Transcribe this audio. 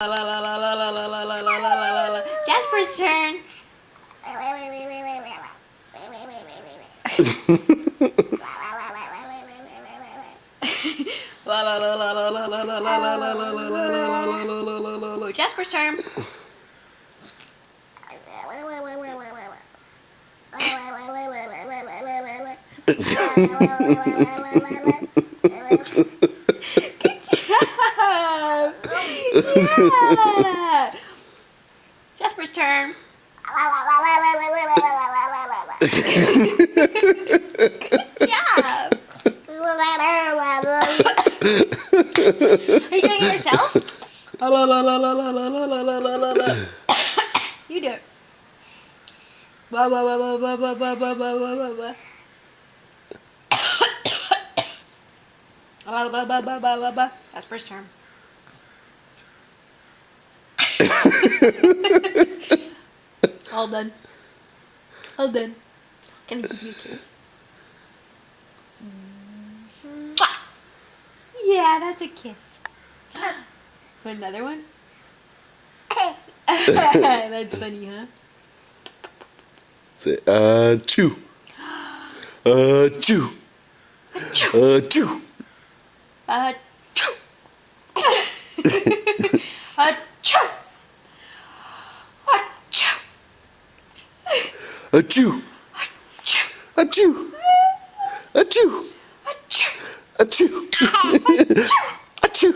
Jasper's turn. Jasper's turn. Good job. Yeah. Jasper's turn. Good job. Are you doing it yourself? You do it. That's first term. All done. All done. Can I give you a kiss? Yeah, that's a kiss. Want another one? That's funny, huh? Say, chew. Chew. Chew. Chew. Chew. Achoo! Achoo! Achoo! Achoo! Achoo!